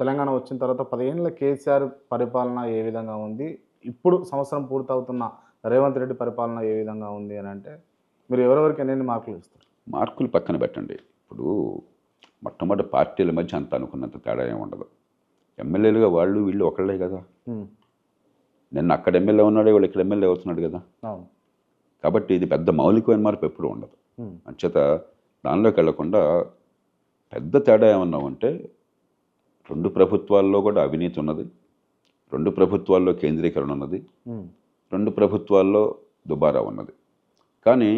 తెలంగాణ వచ్చిన తర్వాత 10 ఏళ్ల కేసీఆర్ పరిపాలన ఏ విధంగా ఉంది? ఇప్పుడు సంవత్సరం పూర్తవుతున్న రేవంత్ రెడ్డి పరిపాలన ఏ విధంగా ఉంది అనంటే, మీరు ఎవరెవరికి ఎన్నెన్ని మార్కులు ఇస్తారు? మార్కులు పక్కన పెట్టండి. ఇప్పుడు మొట్టమొదటి పార్టీల మధ్య అంత అనుకున్నంత తేడా ఏమి ఉండదు. ఎమ్మెల్యేలుగా వాళ్ళు వీళ్ళు ఒకళ్ళే కదా! హ్మ్. నిన్న అక్కడ ఎమ్మెల్యే ఉన్నాడు, ఇవాళ ఇక్కడ ఎమ్మెల్యే అవుతున్నాడు కదా! అవును. కాబట్టి ఇది పెద్ద మౌలికమైన మార్పు ఎప్పుడూ ఉండదు. హ్మ్. అంచేత దానిలోకి వెళ్లకుండా పెద్ద తేడా ఏమన్నా ఉంటే 2 ప్రభుత్వాల్లో కూడా అవినీతి ఉన్నది. 2 ప్రభుత్వాల్లో కేంద్రీకరణ ఉన్నది. హ్మ్. 2 ప్రభుత్వాల్లో దుబారా ఉన్నది. కానీ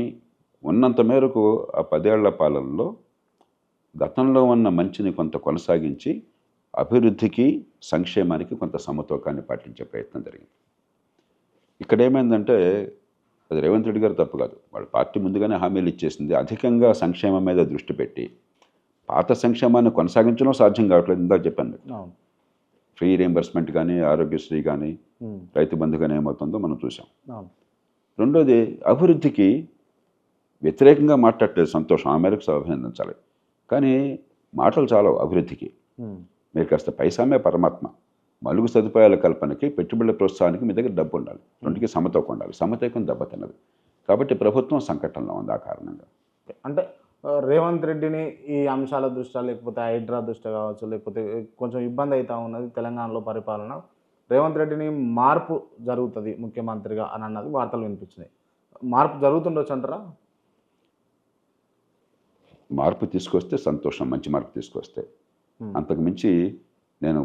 ఉన్నంత మేరకు ఆ 10 ఏళ్ల పాలనలో గతంలో ఉన్న మంచిని కొంత కొనసాగించి అభివృద్ధికి, సంక్షేమానికి కొంత సమతూకాన్ని పాటించే ప్రయత్నం జరిగింది. ఇక్కడ ఏమైందంటే అది రేవంత్ రెడ్డి గారు తప్పు కాదు. వాళ్ళ పార్టీ ముందుగానే హామీలు ఇచ్చేసింది. అధికంగా సంక్షేమం మీద దృష్టి పెట్టి పాత సంక్షేమాన్ని కొనసాగించడం సాధ్యం కావట్లేదు. ఇందాక చెప్పాను మీకు. అవును. ఫ్రీ రీయింబర్స్మెంట్ కానీ, ఆరోగ్యశ్రీ కానీ, హ్మ్. రైతు బంధు కానీ ఏమవుతుందో మనం చూసాం. అవును. రెండోది అభివృద్ధికి వ్యతిరేకంగా మాట్లాడలేదు, సంతోషం, ఆ మేరకు అభినందించాలి. కానీ మాటలు చాలవు అభివృద్ధికి. హ్మ్. మీరు కాస్త పైసామే పరమాత్మ. మలుగు సదుపాయాల కల్పనకి, పెట్టుబడుల ప్రోత్సాహానికి మీ దగ్గర డబ్బు ఉండాలి. రెండుకి సమతూకం ఉండాలి. సమతూకం దెబ్బతిన్నది. కాబట్టి ప్రభుత్వం సంకటంలో ఉంది ఆ కారణంగా. అంటే రేవంత్ రెడ్డిని ఈ అంశాల దృష్ట్యా, లేకపోతే హైడ్రా దృష్ట్యా కావచ్చు, లేకపోతే కొంచెం ఇబ్బంది అయితా ఉన్నది తెలంగాణలో పరిపాలన. రేవంత్ రెడ్డిని మార్పు జరుగుతది ముఖ్యమంత్రిగా అని అన్నది వార్తలు వినిపించినాయి. మార్పు జరుగుతుండొచ్చు అంటారా? మార్పు తీసుకొస్తే సంతోషం, మంచి మార్పు తీసుకొస్తే. హ్మ్. అంతకు మించి నేను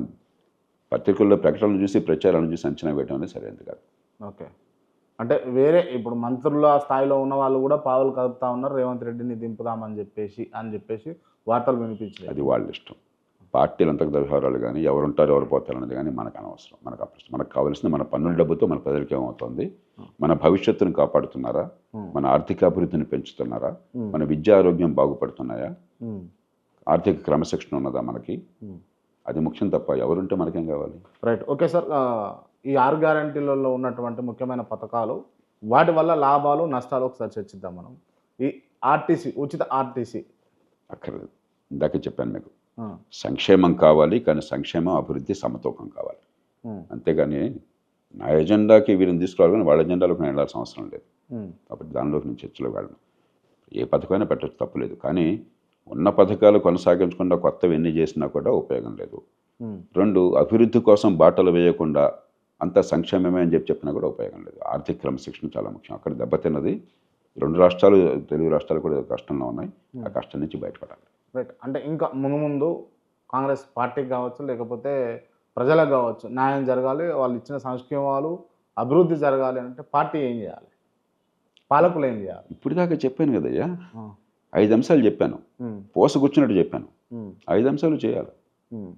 పత్రికల్లో ప్రకటనలు చూసి, ప్రచారాలను చూసి అంచనా వేయడం అనేది సరైనది కాదు. ఓకే. అంటే వేరే ఇప్పుడు మంత్రుల స్థాయిలో ఉన్న వాళ్ళు కూడా పావులు కదుపుతా ఉన్నారు. రేవంత్ రెడ్డిని దింపుదామని చెప్పేసి వార్తలు వినిపించినాయి. అది వాళ్ళ ఇష్టం. పార్టీల అంతర్గత వ్యవహారాలు కానీ, ఎవరుంటారు ఎవరు పోతారు అనేది కానీ మనకు అనవసరం. మనకు అప్రశ్న. మనకు కావాల్సింది మన పన్నుల డబ్బుతో మన ప్రజలకి ఏమవుతుంది, మన భవిష్యత్తును కాపాడుతున్నారా, మన ఆర్థిక అభివృద్ధిని పెంచుతున్నారా, మన విద్యా ఆరోగ్యం బాగుపడుతున్నాయా, హ్మ్. ఆర్థిక క్రమశిక్షణ ఉన్నదా మనకి, హ్మ్. అది ముఖ్యం తప్ప ఎవరుంటే మనకేం కావాలి. రైట్. Okay sir. ఈ 6 గ్యారంటీలలో ఉన్నటువంటి ముఖ్యమైన పథకాలు, వాటి వల్ల లాభాలు, నష్టాలు ఒకసారి చర్చిద్దాం మనం. ఈ ఆర్టీసీ, ఉచిత ఆర్టీసీ. అక్కర్లేదు. ఇందాకే చెప్పాను మీకు. ఆ! సంక్షేమం కావాలి, కానీ సంక్షేమం, అభివృద్ధి సమతూకం కావాలి. హ్మ్. అంతేగాని నా ఎజెండాకి వీరిని తీసుకురావాలి, కానీ వాళ్ళ ఎజెండాలోకి నేను వెళ్ళాల్సిన అవసరం లేదు. హ్మ్. కాబట్టి దానిలోకి నేను చర్చలో వెళ్ళను. ఏ పథకమైనా పెట్టచ్చు, తప్పులేదు. కానీ ఉన్న పథకాలు కొనసాగించకుండా కొత్తవి ఎన్ని చేసినా కూడా ఉపయోగం లేదు. హ్మ్. 2 అభివృద్ధి కోసం బాటలు వేయకుండా అంతా సంక్షేమమే అని చెప్పినా కూడా ఉపయోగం లేదు. ఆర్థిక క్రమశిక్షణ చాలా ముఖ్యం. అక్కడ దెబ్బతిన్నది 2 రాష్ట్రాలు, తెలుగు రాష్ట్రాలు కూడా కష్టంలో ఉన్నాయి. ఆ కష్టం నుంచి బయటపడాలి. రైట్. అంటే ఇంకా ముందు కాంగ్రెస్ పార్టీకి కావచ్చు, లేకపోతే ప్రజలకు కావచ్చు, న్యాయం జరగాలి. వాళ్ళు ఇచ్చిన సంక్షేమాలు, అభివృద్ధి జరగాలి అంటే పార్టీ ఏం చేయాలి? పాలకులు ఏం చేయాలి? ఇప్పటిదాకా చెప్పాను కదయ్యా, ఆ! 5 అంశాలు చెప్పాను. హ్మ్. పోసగుచ్చినట్టు చెప్పాను. హ్మ్. 5 అంశాలు చేయాలి. హ్మ్.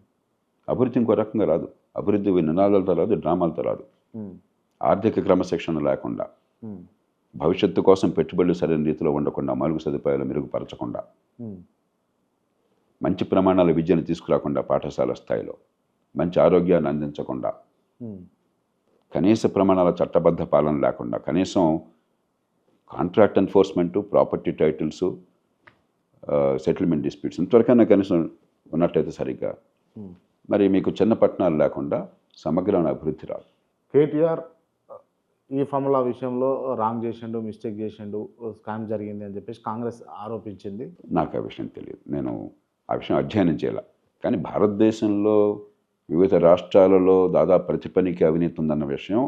అభివృద్ధి ఇంకో రకంగా రాదు. అభివృద్ధి నినాదాలతో రాదు, డ్రామాలతో రాదు. హ్మ్. ఆర్థిక క్రమశిక్షణ లేకుండా, హ్మ్. భవిష్యత్తు కోసం పెట్టుబడులు సరైన రీతిలో ఉండకుండా, మౌలిక సదుపాయాలు మెరుగుపరచకుండా, హ్మ్. మంచి ప్రమాణాల విద్యను తీసుకురాకుండా పాఠశాల స్థాయిలో, మంచి ఆరోగ్యాన్ని అందించకుండా, హ్మ్. కనీస ప్రమాణాల చట్టబద్ధ పాలన లేకుండా, కనీసం కాంట్రాక్ట్ ఎన్ఫోర్స్మెంటు, ప్రాపర్టీ టైటిల్సు, సెటిల్మెంట్ డిస్ప్యూట్స్ ఇంతవరకైనా కనీసం ఉన్నట్టయితే సరిగ్గా, హ్మ్. మరి మీకు చిన్న పట్టణాలు లేకుండా సమగ్రమైన అభివృద్ధి రాదు. కేటీఆర్ ఈ ఫార్ములా విషయంలో రాంగ్ చేసిండు, మిస్టేక్ చేసిండు, స్కామ్ జరిగింది అని చెప్పేసి కాంగ్రెస్ ఆరోపించింది. నాకు ఆ విషయం తెలియదు. నేను ఆ విషయం అధ్యయనం చేయాల. కానీ భారతదేశంలో వివిధ రాష్ట్రాలలో దాదాపు ప్రతి పనికి అవినీతి ఉందన్న విషయం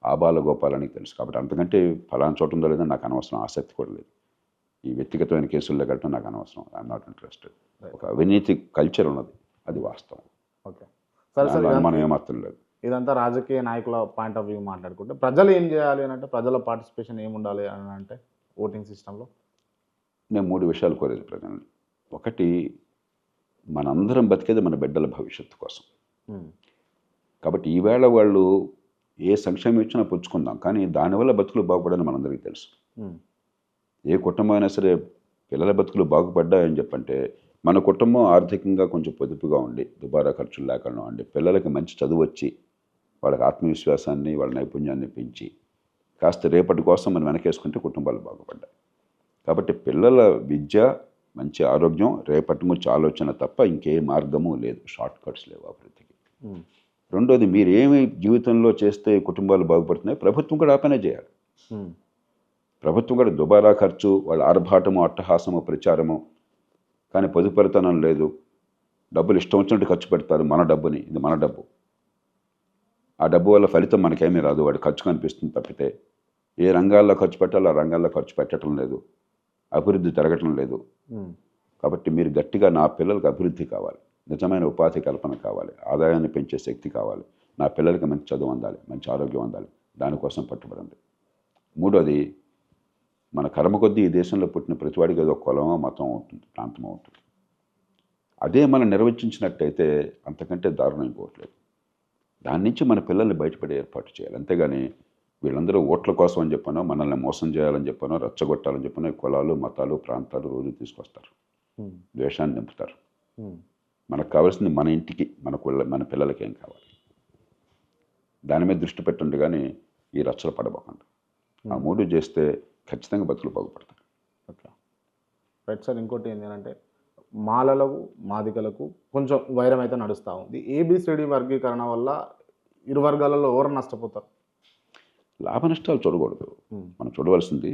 ఆబాలగోపాలానికి తెలుసు. కాబట్టి అంతకంటే ఫలానా చోట ఉందో లేదో నాకు అనవసరం, ఆసక్తి కూడా లేదు. ఈ వ్యక్తిగతమైన కేసుల్లో కట్టడం నాకు అనవసరం. I'm not interested. ఒక అవినీతి కల్చర్ ఉన్నది, అది వాస్తవం. ఓకే. సరే సార్. దానిలో అనుమానం ఏమాత్రం లేదు. ఇదంతా రాజకీయ నాయకుల పాయింట్ ఆఫ్ వ్యూ మాట్లాడుకుంటే, ప్రజలు ఏం చేయాలి అని అంటే, ప్రజల పార్టిసిపేషన్ ఏముండాలి అని అంటే ఓటింగ్ సిస్టంలో? నేను 3 విషయాలు కోరేది ప్రజల్ని. ఒకటి, మనందరం బతికేది మన బిడ్డల భవిష్యత్తు కోసం. హ్మ్. కాబట్టి ఈవేళ వాళ్ళు ఏ సంక్షేమం ఇచ్చినా పుచ్చుకుందాం, కానీ దానివల్ల బతుకులు బాగుపడని మనందరికీ తెలుసు. హ్మ్. ఏ కుటుంబం అయినా సరే పిల్లల బతుకులు బాగుపడ్డాయని చెప్పంటే, మన కుటుంబం ఆర్థికంగా కొంచెం పొదుపుగా ఉండి, దుబారా ఖర్చులు లేకుండా ఉండి, పిల్లలకి మంచి చదువు వచ్చి, వాళ్ళకి ఆత్మవిశ్వాసాన్ని, వాళ్ళ నైపుణ్యాన్ని పెంచి, కాస్త రేపటి కోసం మనం వెనకేసుకుంటే కుటుంబాలు బాగుపడ్డాయి. కాబట్టి పిల్లల విద్య, మంచి ఆరోగ్యం, రేపటి గురించి ఆలోచన తప్ప ఇంకే మార్గము లేదు, షార్ట్ కట్స్ లేవు అభివృద్ధికి. రెండోది, మీరు ఏమి జీవితంలో చేస్తే కుటుంబాలు బాగుపడుతున్నాయి, ప్రభుత్వం కూడా ఆ పనే చేయాలి. ప్రభుత్వం కూడా దుబారా ఖర్చు, వాళ్ళ ఆర్భాటము, అట్టహాసము, ప్రచారము, కానీ పొదుపరితనం లేదు. డబ్బులు ఇష్టం వచ్చినట్టు ఖర్చు పెడతారు, మన డబ్బుని, ఇది మన డబ్బు. ఆ డబ్బు వల్ల ఫలితం మనకేమీ రాదు, వాడి ఖర్చు కనిపిస్తుంది తప్పితే ఏ రంగాల్లో ఖర్చు పెట్టాలో ఆ రంగాల్లో ఖర్చు పెట్టడం లేదు, అభివృద్ధి జరగటం లేదు. కాబట్టి మీరు గట్టిగా నా పిల్లలకు అభివృద్ధి కావాలి, నిజమైన ఉపాధి కల్పన కావాలి, ఆదాయాన్ని పెంచే శక్తి కావాలి, నా పిల్లలకి మంచి చదువు అందాలి, మంచి ఆరోగ్యం అందాలి, దానికోసం పట్టుబడండి. మూడోది, మన కర్మ కొద్దీ ఈ దేశంలో పుట్టిన ప్రతివాడికి ఏదో కులమో మతం ఉంటుంది, ప్రాంతమో ఉంటుంది. అదే మనం నిర్వచించినట్టయితే అంతకంటే దారుణం ఇంకోవట్లేదు. దాని నుంచి మన పిల్లల్ని బయటపడే ఏర్పాటు చేయాలి. అంతేగాని వీళ్ళందరూ ఓట్ల కోసం అని చెప్పానో, మనల్ని మోసం చేయాలని చెప్పానో, రెచ్చగొట్టాలని చెప్పానో కులాలు, మతాలు, ప్రాంతాలు రోజు తీసుకొస్తారు, ద్వేషాన్ని నింపుతారు. మనకు కావాల్సింది మన ఇంటికి, మన పిల్లలకి ఏం కావాలి, దాని మీద దృష్టి పెట్టండి, కానీ ఈ రచ్చలు పడబోకండి. ఆ మూడు చేస్తే ఖచ్చితంగా బతుకులు బాగుపడతాయి. Okay, right sir. ఇంకోటి ఏంటంటే మాలలకు, మాదికలకు కొంచెం వైరం అయితే నడుస్తూ ఉంది. ఏబిసిడి వర్గీకరణ వల్ల ఇరు వర్గాలలో ఎవరు నష్టపోతారు? లాభ నష్టాలు చూడకూడదు. మనం చూడవలసింది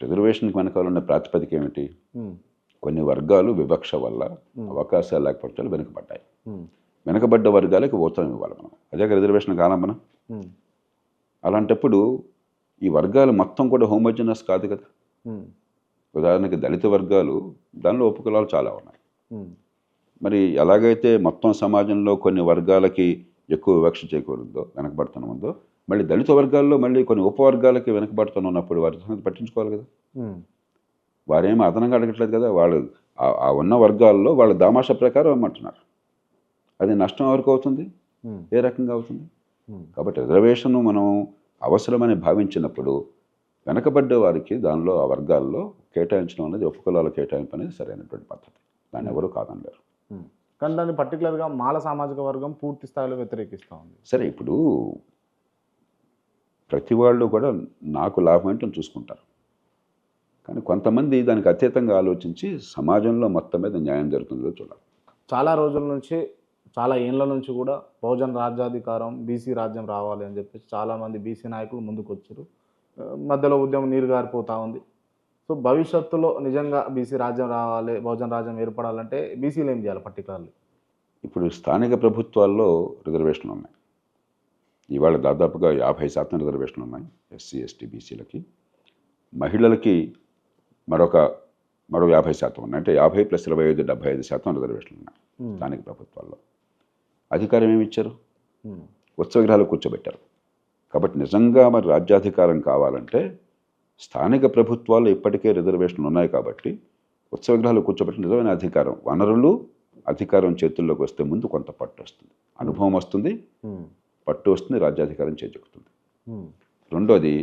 రిజర్వేషన్కి వెనకాల ఉన్న ప్రాతిపదిక ఏమిటి? కొన్ని వర్గాలు వివక్ష వల్ల అవకాశాలు లేకపోతే వెనుకబడ్డాయి. వెనుకబడ్డ వర్గాలకు ఓతం ఇవ్వాలి మనం, అదే రిజర్వేషన్ కాలం. అలాంటప్పుడు ఈ వర్గాలు మొత్తం కూడా హోమోజనస్ కాదు కదా. ఉదాహరణకి దళిత వర్గాలు, దానిలో ఉపకులాలు చాలా ఉన్నాయి. మరి ఎలాగైతే మొత్తం సమాజంలో కొన్ని వర్గాలకి ఎక్కువ వివక్ష చేకూరుందో, వెనకబడుతనం ఉందో, మళ్ళీ దళిత వర్గాల్లో మళ్ళీ కొన్ని ఉపవర్గాలకి వెనకబడుతూ ఉన్నప్పుడు వారి సంగతి పట్టించుకోవాలి కదా. వారేమీ అదనంగా అడగట్లేదు కదా, వాళ్ళు ఆ ఉన్న వర్గాల్లో వాళ్ళ దామాషా ప్రకారం ఇమ్మంటున్నారు. అది నష్టం ఎవరికి అవుతుంది, ఏ రకంగా అవుతుంది? కాబట్టి రిజర్వేషన్ మనం అవసరమని భావించినప్పుడు వెనకబడ్డ వారికి దానిలో ఆ వర్గాల్లో కేటాయించడం అనేది, ఉపకులాల కేటాయింపు అనేది సరైనటువంటి పద్ధతి, దాన్ని ఎవరు కాదనలేరు. కానీ దాన్ని పర్టికులర్గా మాల సామాజిక వర్గం పూర్తి స్థాయిలో వ్యతిరేకిస్తూ ఉంది. సరే, ఇప్పుడు ప్రతి వాళ్ళు కూడా నాకు లాభం ఏంటని చూసుకుంటారు, కానీ కొంతమంది దానికి అతీతంగా ఆలోచించి సమాజంలో మొత్తం మీద న్యాయం జరుగుతుందో చూడాలి. చాలా రోజుల నుంచి, చాలా ఏళ్ళ నుంచి కూడా బహుజన రాజ్యాధికారం, బీసీ రాజ్యం రావాలి అని చెప్పేసి చాలామంది బీసీ నాయకులు ముందుకు వచ్చారు. మధ్యలో ఉద్యమం నీరు గారిపోతూ ఉంది. సో భవిష్యత్తులో నిజంగా బీసీ రాజ్యం రావాలి, బహుజన రాజ్యం ఏర్పడాలంటే బీసీలు ఏం చేయాలి పర్టికులర్లీ? ఇప్పుడు స్థానిక ప్రభుత్వాల్లో రిజర్వేషన్లు ఉన్నాయి. ఇవాళ దాదాపుగా 50% రిజర్వేషన్లు ఉన్నాయి ఎస్సీ, ఎస్టీ, బీసీలకి. మహిళలకి మరో 50% ఉన్నాయి. అంటే 50 + 25 75% రిజర్వేషన్లు ఉన్నాయి స్థానిక ప్రభుత్వాల్లో. అధికారం ఏమి ఇచ్చారు? ఉత్సవగృహాలు కూర్చోబెట్టారు. కాబట్టి నిజంగా మరి రాజ్యాధికారం కావాలంటే స్థానిక ప్రభుత్వాల్లో ఇప్పటికే రిజర్వేషన్లు ఉన్నాయి. కాబట్టి ఉత్సవగృహాలు కూర్చోబెట్టి నిజమైన అధికారం, వనరులు, అధికారం చేతుల్లోకి వస్తే ముందు కొంత పట్టు వస్తుంది, అనుభవం వస్తుంది, పట్టు వస్తుంది, రాజ్యాధికారం చేజెక్కుతుంది. రెండోది,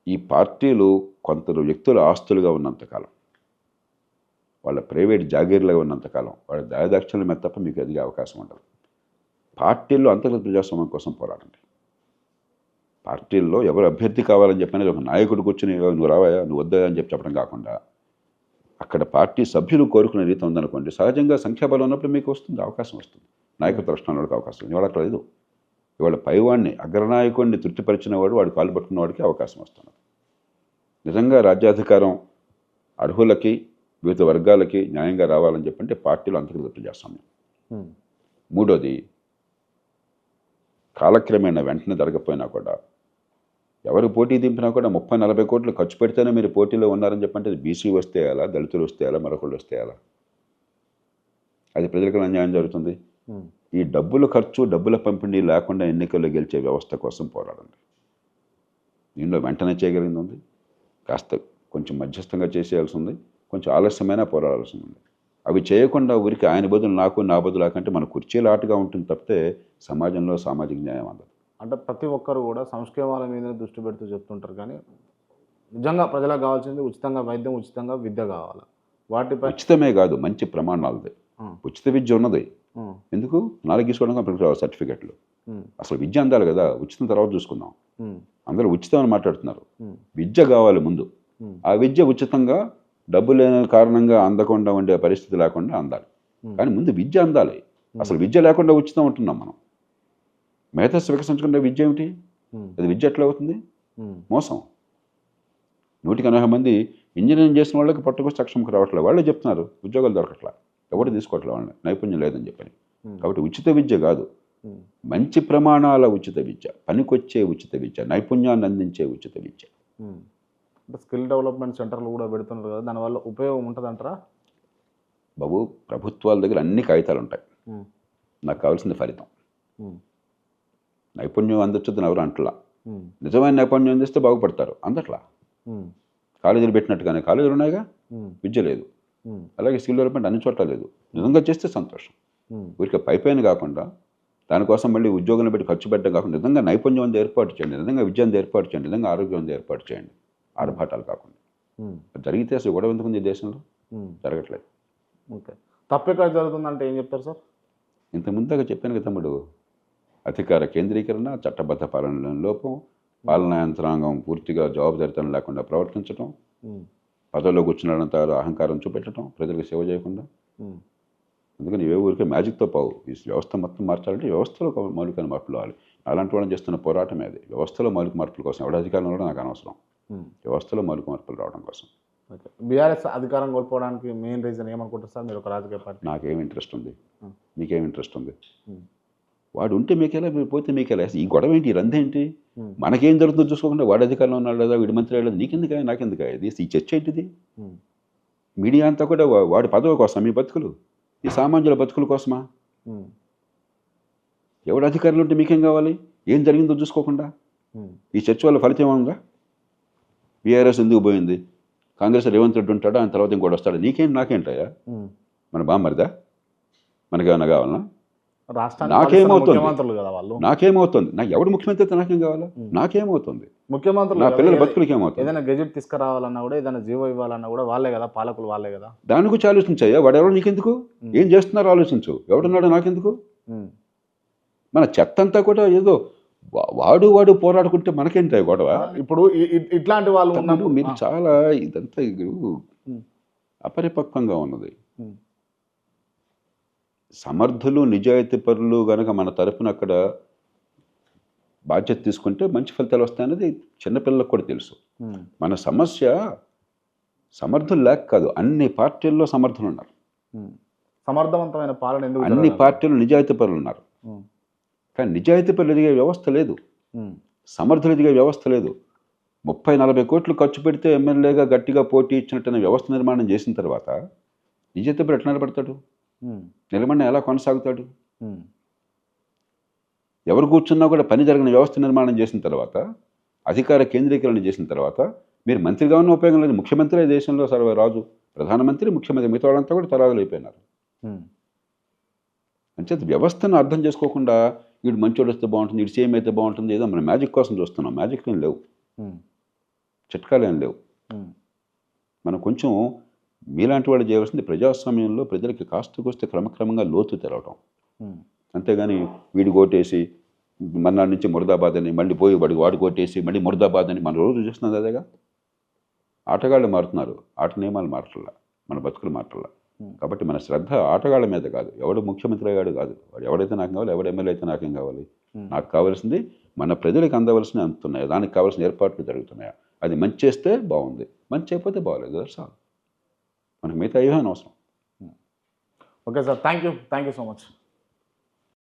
ఈ పార్టీలు కొందరు వ్యక్తుల ఆస్తులుగా ఉన్నంతకాలం, వాళ్ళ ప్రైవేట్ జాగీర్లుగా ఉన్నంతకాలం వాళ్ళ దయాదాక్షిణ్యం మీద తప్ప మీకు ఎదిగే అవకాశం ఉండదు. పార్టీల్లో అంతర్గత ప్రజాస్వామ్యం కోసం పోరాడండి. పార్టీల్లో ఎవరు అభ్యర్థి కావాలని చెప్పినది ఒక నాయకుడు కూర్చుని నువ్వు రావాయా, నువ్వు వద్దా అని చెప్పడం కాకుండా, అక్కడ పార్టీ సభ్యులు కోరుకునే రీతి ఉందనుకోండి, సహజంగా సంఖ్యాబలం ఉన్నప్పుడు మీకు వస్తుంది, అవకాశం వస్తుంది, నాయకత్వ లక్షణాలకు అవకాశం ఉంది. ఇవాళ అక్కడ లేదు. ఇవాళ పైవాడిని, అగ్రనాయకుడిని తృప్తిపరిచిన వాడు కాలు పట్టుకున్న వాడికి అవకాశం వస్తున్నది. నిజంగా రాజ్యాధికారం అర్హులకి, వివిధ వర్గాలకి న్యాయంగా రావాలని చెప్పంటే పార్టీలో అంతర్గత ప్రజాస్వామ్యం. మూడోది, కాలక్రమేణా వెంటనే జరగకపోయినా కూడా, ఎవరు పోటీ దింపినా కూడా 30-40 కోట్లు ఖర్చు పెడితేనే మీరు పోటీలో ఉన్నారని చెప్పంటే బీసీ వస్తే ఎలా, దళితులు వస్తే ఎలా, మరొకళ్ళు వస్తే ఎలా? అది ప్రజలకు అన్యాయం జరుగుతుంది. ఈ డబ్బుల ఖర్చు, డబ్బుల పంపిణీ లేకుండా ఎన్నికల్లో గెలిచే వ్యవస్థ కోసం పోరాడండి. దీనిలో వెంటనే చేయగలిగింది ఉంది, కాస్త కొంచెం మధ్యస్థంగా చేసేయాల్సి ఉంది, కొంచెం ఆలస్యమైనా పోరాడాల్సి ఉంది. అవి చేయకుండా ఊరికి ఆయన బదులు నాకు, నా బదులు నాకంటే మన కుర్చీల ఆటగా ఉంటుంది తప్పితే సమాజంలో సామాజిక న్యాయం అందదు. అంటే ప్రతి ఒక్కరు కూడా సంక్షేమాల మీద దృష్టి పెడుతూ చెప్తుంటారు, కానీ నిజంగా ప్రజలకు కావాల్సింది ఉచితంగా వైద్యం, ఉచితంగా విద్య కావాలి. వాటిపై ఉచితమే కాదు, మంచి ప్రమాణాలది. ఉచిత విద్య ఉన్నది, ఎందుకు 4 తీసుకోవడానికి సర్టిఫికెట్లు. అసలు విద్య అందాలి కదా, ఉచితం తర్వాత చూసుకుందాం. అందరూ ఉచితం అని మాట్లాడుతున్నారు, విద్య కావాలి ముందు. ఆ విద్య ఉచితంగా డబ్బు లేని కారణంగా అందకుండా ఉండే పరిస్థితి లేకుండా అందాలి. కానీ ముందు విద్య అందాలి. అసలు విద్య లేకుండా ఉచితం ఉంటున్నాం మనం. మేధస్సు వికసించకుండా విద్య ఏమిటి? అది విద్య ఎట్లా అవుతుంది? మోసం. 180 మంది ఇంజనీరింగ్ చేసిన వాళ్ళకి పట్టుకొచ్చి అక్షరంకి రావట్లేదు. వాళ్ళే చెప్తున్నారు ఉద్యోగాలు దొరకట్లా, ఎవరు తీసుకోవట్లేదు వాళ్ళని, నైపుణ్యం లేదని చెప్పని. కాబట్టి ఉచిత విద్య కాదు, మంచి ప్రమాణాల ఉచిత విద్య, పనికొచ్చే ఉచిత విద్య, నైపుణ్యాన్ని అందించే ఉచిత విద్య. స్కిల్ డెవలప్మెంట్ సెంటర్లు కూడా పెడుతున్నారు కదా, దానివల్ల ఉపయోగం ఉంటుందంటారా? బాబు, ప్రభుత్వాల దగ్గర అన్ని కాగితాలు ఉంటాయి. నాకు కావాల్సింది ఫలితం. నైపుణ్యం అందొచ్చుదని ఎవరు అంటలా. నిజమైన నైపుణ్యం అందిస్తే బాగుపడతారు, అందట్లా. కాలేజీలు పెట్టినట్టుగానే కాలేజీలు ఉన్నాయిగా, విద్య లేదు. అలాగే స్కిల్ డెవలప్మెంట్ అన్ని చోట్ల లేదు. నిజంగా చేస్తే సంతోషం. ఊరికే పైపైన కాకుండా దానికోసం మళ్ళీ ఉద్యోగం పెట్టి ఖర్చు పెట్టడం కాకుండా నిజంగా నైపుణ్యం అంతా ఏర్పాటు చేయండి, నిజంగా విద్య అంతా ఏర్పాటు చేయండి, నిజంగా ఆరోగ్యం అంతా ఏర్పాటు చేయండి. ఆర్భాటాలు కాకుండా. జరిగితే అసలు గొడవ ఎందుకుంది ఈ దేశంలో? జరగట్లేదు. ఓకే, తప్పెక్కడ జరుగుతుందంటే ఏం చెప్తారు సార్? ఇంతకుముందుగా చెప్పాను కదా తమ్ముడు, అధికార కేంద్రీకరణ, చట్టబద్ధ పాలన లోపం, పాలనా యంత్రాంగం పూర్తిగా జవాబుదారితనం లేకుండా ప్రవర్తించడం, పదవిలో కూర్చున్నంత అహంకారం చూపెట్టడం, ప్రజలకు సేవ చేయకుండా. అందుకని ఏ ఊరికే మ్యాజిక్తో పోవు. ఈ వ్యవస్థ మొత్తం మార్చాలంటే వ్యవస్థలో మౌలిక మార్పులు రావాలి. అలాంటి వాళ్ళని చేస్తున్న పోరాటమే అది. వ్యవస్థలో మౌలిక మార్పుల కోసం ఎవడ అధికారం కూడా నాకు అనవసరం, వ్యవస్థలో మౌలిక మార్పులు రావడం కోసం. ఓకే, బీఆర్ఎస్ అధికారం కోల్పోవడానికి మెయిన్ రీజన్ ఏమనుకుంటారు సార్ మీరు? ఒక రాజకీయ పార్టీ. నాకేం ఇంట్రెస్ట్ ఉంది, మీకేం ఇంట్రెస్ట్ ఉంది? వాడు ఉంటే మీకెలా, మీరు పోతే మీకెలా? ఈ గొడవ ఏంటి, ఈ రంధేంటి? మనకేం జరుగుతుందో చూసుకోకుండా వాడి అధికారంలో ఉన్నాడు లేదా, వీడి మంత్రి లేదా, నీకెందుకు నాకెందుకు? ఇది ఈ చర్చ ఏంటిది? మీడియా అంతా కూడా వాడి పదవి కోసం, మీ బతుకులు, ఈ సామాన్యుల బతుకుల కోసమా? ఎవడు అధికారులు ఉంటే మీకేం కావాలి? ఏం జరిగిందో చూసుకోకుండా ఈ చర్చ వల్ల ఫలితం ఏముందా? బీఆర్ఎస్ ఎందుకు పోయింది? కాంగ్రెస్ రేవంత్ రెడ్డి ఉంటాడా, ఆయన తర్వాత ఇంకోటి వస్తాడు, నీకేంటి నాకేంటయ్యా? మన బామ్మరిదా? మనకేమన్నా కావాలన్నా? నాకేమవుతుంది? నాకేమవుతుంది? నాకు ఎవడు ముఖ్యమంత్రి అయితే నాకేం కావాలా? నాకేమవుతుంది? ముఖ్యమంత్రులు నా పిల్లల బతుకులకి ఏమవుతుంది? ఏదైనా గెజెట్ తీసుకురావాలన్నా కూడా, ఏదైనా జీవో ఇవ్వాలన్నా కూడా వాళ్ళే కదా, పాలకులు వాళ్ళే కదా. దాని గురించి ఆలోచించాయా? వాడెవడో నీకెందుకు? ఏం చేస్తున్నారో ఆలోచించు. ఎవడున్నాడో నాకెందుకు? మన చెత్త అంతా కూడా ఏదో వాడు పోరాడుకుంటే మనకేంటాయి గొడవ? ఇప్పుడు ఇట్లాంటి వాళ్ళు ఉన్నప్పుడు మీరు చాలా ఇదంతా అపరిపక్వంగా ఉన్నది. సమర్థులు, నిజాయితీ పరులు గనక మన తరపున అక్కడ బాధ్యత తీసుకుంటే మంచి ఫలితాలు వస్తాయనేది చిన్నపిల్లలకు కూడా తెలుసు. మన సమస్య సమర్థులు లేక కాదు, అన్ని పార్టీల్లో సమర్థులు ఉన్నారు. సమర్థవంతమైన పాలన ఎందుకు? అన్ని పార్టీలు నిజాయితీ పరులు ఉన్నారు, కానీ నిజాయితీ పరులు ఎదిగే వ్యవస్థ లేదు, సమర్థులు ఎదిగే వ్యవస్థ లేదు. 30-40 కోట్లు ఖర్చు పెడితే ఎమ్మెల్యేగా గట్టిగా పోటీ ఇచ్చినట్టు వ్యవస్థ నిర్మాణం చేసిన తర్వాత నిజాయితీ పరులు ఎట్లా నిలబడతాడు? నిలబడిన ఎలా కొనసాగుతాడు? ఎవరు కూర్చున్నా కూడా పని జరిగిన వ్యవస్థ నిర్మాణం చేసిన తర్వాత, అధికార కేంద్రీకరణ చేసిన తర్వాత మీరు మంత్రిగా ఉన్న ఉపయోగం లేదు. ముఖ్యమంత్రి దేశంలో సర్వరాజు, ప్రధానమంత్రి, ముఖ్యమంత్రి, మిగతా వాళ్ళంతా కూడా తరాదులు అయిపోయినారు. అంచేత వ్యవస్థను అర్థం చేసుకోకుండా వీడు మంచోడు వస్తే బాగుంటుంది, వీడు సేమ్ అయితే బాగుంటుంది, ఏదో మనం మ్యాజిక్ కోసం చూస్తున్నాం. మ్యాజిక్లు ఏం లేవు, చిట్కాలు ఏం లేవు. మనం కొంచెం మీలాంటి వాళ్ళు చేయవలసింది ప్రజాస్వామ్యంలో ప్రజలకి కాస్తకొస్తే క్రమక్రమంగా లోతు తెరవటం. అంతేగాని వీడు కోటేసి మన్నాడు నుంచి మురదాబాద్ అని, మళ్ళీ పోయి వాడు కోటేసి మళ్ళీ మురదాబాద్ అని మన రోజు చూస్తున్నది అదేగా. ఆటగాళ్ళు మారుతున్నారు, ఆట నియమాలు మారట్లా, మన బతుకులు మారట్లా. కాబట్టి మన శ్రద్ధ ఆటగాళ్ళ మీద కాదు, ఎవడు ముఖ్యమంత్రి అయ్యాడు కాదు, వాడు ఎవడైతే నాకు కావాలి, ఎవడు ఎమ్మెల్యే అయితే నాకేం కావాలి. నాకు కావాల్సింది మన ప్రజలకు అందవలసినవి అందుతున్నాయా, దానికి కావాల్సిన ఏర్పాట్లు జరుగుతున్నాయా, అది మంచి చేస్తే బాగుంది, మంచి చేయకపోతే బాగోలేదు. That's all. మనకు మిగతా ఏమీ అనవసరం. Okay sir, thank you so much.